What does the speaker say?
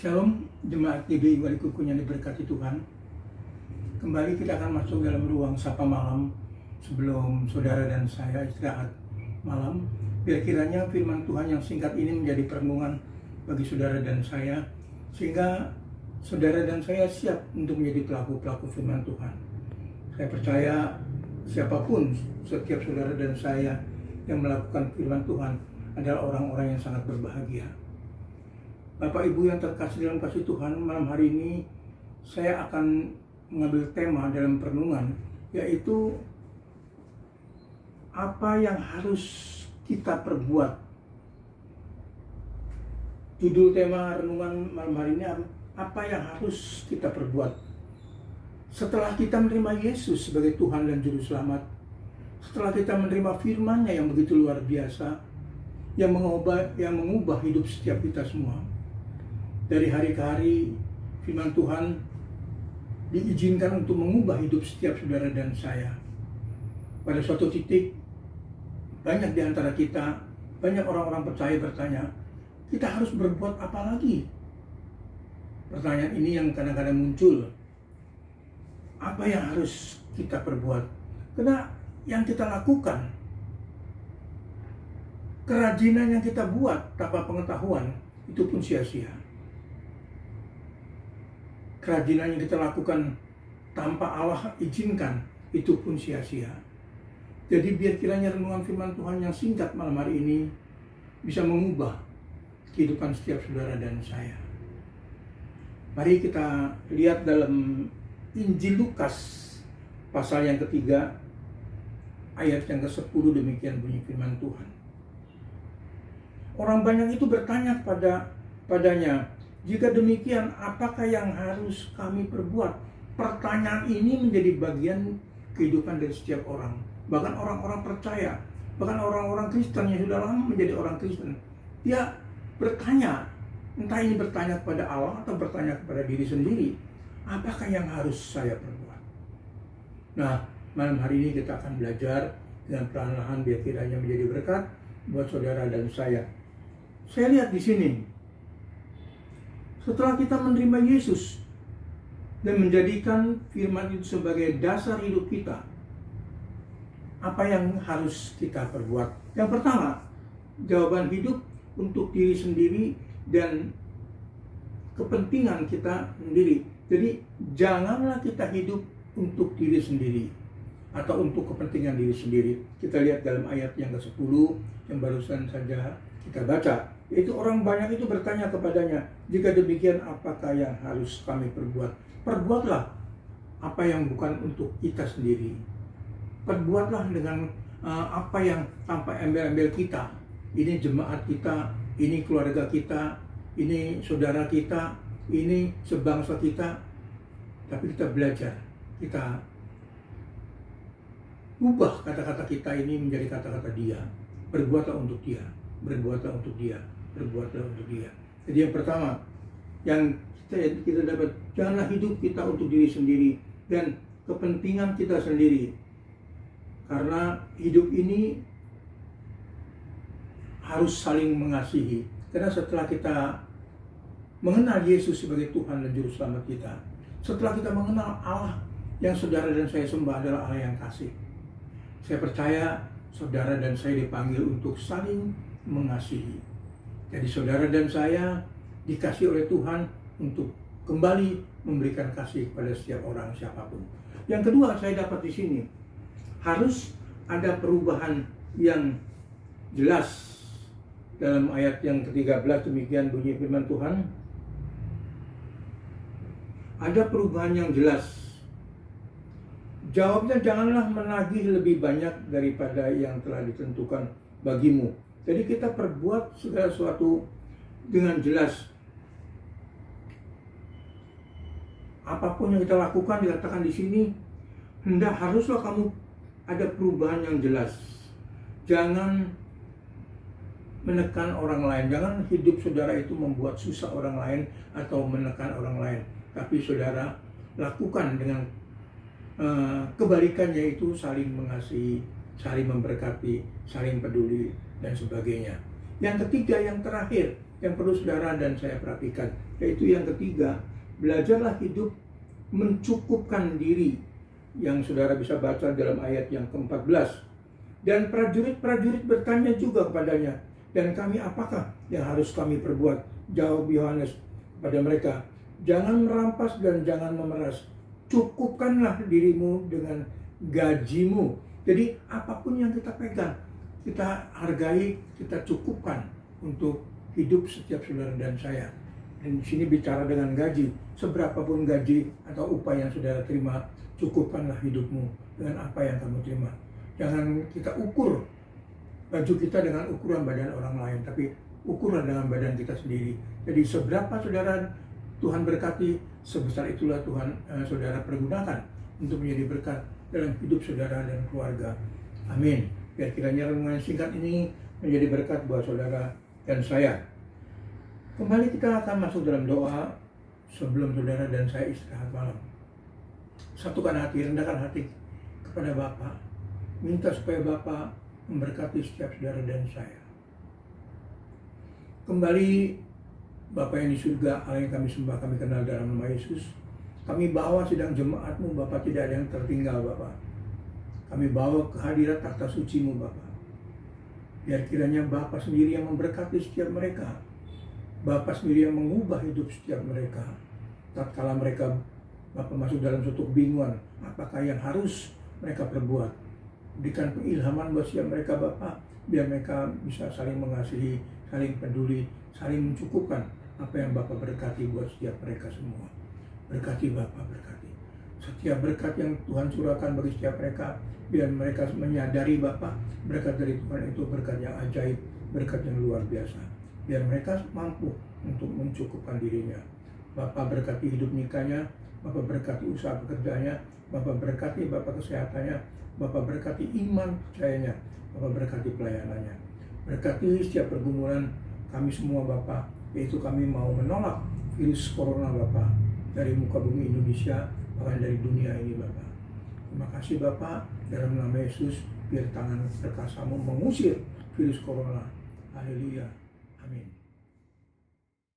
Shalom, jemaat GBI Walikuku yang diberkati Tuhan. Kembali kita akan masuk dalam ruang sapa malam sebelum saudara dan saya istirahat malam. Biar kiranya firman Tuhan yang singkat ini menjadi perenungan bagi saudara dan saya, sehingga saudara dan saya siap untuk menjadi pelaku-pelaku firman Tuhan. Saya percaya siapapun, setiap saudara dan saya yang melakukan firman Tuhan adalah orang-orang yang sangat berbahagia. Bapak Ibu yang terkasih dalam kasih Tuhan, malam hari ini saya akan mengambil tema dalam perenungan, yaitu apa yang harus kita perbuat. Judul tema renungan malam hari ini, apa yang harus kita perbuat. Setelah kita menerima Yesus sebagai Tuhan dan Juru Selamat, setelah kita menerima firman-Nya yang begitu luar biasa, yang mengubah hidup setiap kita semua. Dari hari ke hari, firman Tuhan diizinkan untuk mengubah hidup setiap saudara dan saya. Pada suatu titik, banyak di antara kita, banyak orang-orang percaya bertanya, kita harus berbuat apa lagi? Pertanyaan ini yang kadang-kadang muncul. Apa yang harus kita perbuat? Karena yang kita lakukan, kerajinan yang kita buat tanpa pengetahuan, itu pun sia-sia. Kerajinan yang kita lakukan tanpa Allah izinkan, itu pun sia-sia. Jadi biar kiranya renungan firman Tuhan yang singkat malam hari ini bisa mengubah kehidupan setiap saudara dan saya. Mari kita lihat dalam Injil Lukas pasal yang ketiga, ayat yang ke-10, demikian bunyi firman Tuhan. Orang banyak itu bertanya padanya, jika demikian, apakah yang harus kami perbuat? Pertanyaan ini menjadi bagian kehidupan dari setiap orang. Bahkan orang-orang percaya, bahkan orang-orang Kristen yang sudah lama menjadi orang Kristen. Dia bertanya, entah ini bertanya kepada Allah atau bertanya kepada diri sendiri, apakah yang harus saya perbuat? Nah, malam hari ini kita akan belajar dengan perlahan-lahan biar kiranya menjadi berkat buat saudara dan saya. Saya lihat di sini, setelah kita menerima Yesus dan menjadikan firman itu sebagai dasar hidup kita, apa yang harus kita perbuat? Yang pertama, jawaban hidup untuk diri sendiri dan kepentingan kita sendiri. Jadi janganlah kita hidup untuk diri sendiri atau untuk kepentingan diri sendiri. Kita lihat dalam ayat yang ke-10 yang barusan saja kita baca, yaitu orang banyak itu bertanya kepadanya, jika demikian apakah yang harus kami perbuat? Perbuatlah apa yang bukan untuk kita sendiri. Perbuatlah dengan apa yang tanpa embel-embel kita. Ini jemaat kita, ini keluarga kita, ini saudara kita, ini sebangsa kita. Tapi kita belajar, kita ubah kata-kata kita ini menjadi kata-kata dia. Berbuatlah untuk dia, berbuatlah untuk dia, berbuatlah untuk dia. Jadi yang pertama yang kita dapat, janganlah hidup kita untuk diri sendiri dan kepentingan kita sendiri. Karena hidup ini harus saling mengasihi. Karena setelah kita mengenal Yesus sebagai Tuhan dan Juru Selamat kita, setelah kita mengenal Allah yang saudara dan saya sembah adalah Allah yang kasih, saya percaya saudara dan saya dipanggil untuk saling mengasihi. Jadi saudara dan saya dikasih oleh Tuhan untuk kembali memberikan kasih kepada setiap orang, siapapun. Yang kedua saya dapat di sini, harus ada perubahan yang jelas. Dalam ayat yang ke-13 demikian bunyi firman Tuhan. Ada perubahan yang jelas. Jawabnya, janganlah menagih lebih banyak daripada yang telah ditentukan bagimu. Jadi kita perbuat segala sesuatu dengan jelas. Apapun yang kita lakukan, dikatakan di sini, haruslah kamu ada perubahan yang jelas. Jangan menekan orang lain. Jangan hidup saudara itu membuat susah orang lain atau menekan orang lain. Tapi saudara lakukan dengan kebalikan, yaitu saling mengasihi, saling memberkati, saling peduli, dan sebagainya. Yang ketiga, yang terakhir, yang perlu saudara dan saya perhatikan, yaitu yang ketiga, belajarlah hidup mencukupkan diri, yang saudara bisa baca dalam ayat yang ke-14. Dan prajurit-prajurit bertanya juga kepadanya, dan kami apakah yang harus kami perbuat? Jawab Yohanes pada mereka, jangan merampas dan jangan memeras, cukupkanlah dirimu dengan gajimu. Jadi apapun yang kita pegang, kita hargai, kita cukupkan untuk hidup setiap saudara dan saya. Dan di sini bicara dengan gaji, seberapapun gaji atau upah yang saudara terima, cukupkanlah hidupmu dengan apa yang kamu terima. Jangan kita ukur baju kita dengan ukuran badan orang lain, tapi ukurlah dengan badan kita sendiri. Jadi seberapa saudara Tuhan berkati, sebesar itulah Tuhan saudara pergunakan untuk menjadi berkat dalam hidup saudara dan keluarga. Amin. Biar kiranya renungan singkat ini menjadi berkat buat saudara dan saya. Kembali kita akan masuk dalam doa sebelum saudara dan saya istirahat malam. Satukan hati, rendahkan hati kepada Bapa. Minta supaya Bapa memberkati setiap saudara dan saya. Kembali Bapa yang di surga, Allah yang kami sembah, kami kenal dalam nama Yesus. Kami bawa sidang jemaat-Mu, Bapa, tidak ada yang tertinggal, Bapa. Kami bawa kehadirat takhta suci-Mu, Bapa. Biar kiranya Bapa sendiri yang memberkati setiap mereka. Bapa sendiri yang mengubah hidup setiap mereka. Tatkala mereka Bapa masuk dalam suatu kebingungan, apakah yang harus mereka perbuat? Berikan pengilhaman buat setiap mereka, Bapa, biar mereka bisa saling mengasihi, saling peduli, saling mencukupkan apa yang Bapa berkati buat setiap mereka semua. Berkati Bapa, berkati. Setiap berkat yang Tuhan curahkan bagi setiap mereka, biar mereka menyadari Bapa, berkat dari Tuhan itu berkat yang ajaib, berkat yang luar biasa. Biar mereka mampu untuk mencukupkan dirinya. Bapa berkati hidup nikahnya, Bapa berkati usaha pekerjaannya, Bapa berkati Bapa kesehatannya, Bapa berkati iman percayanya, Bapa berkati pelayanannya. Berkati setiap pergumulan kami semua Bapa, yaitu kami mau menolak virus corona Bapa dari muka bumi Indonesia, bahkan dari dunia ini Bapa. Terima kasih Bapa, dalam nama Yesus, biar tangan perkasa-Mu mengusir virus corona. Haleluya. Amin.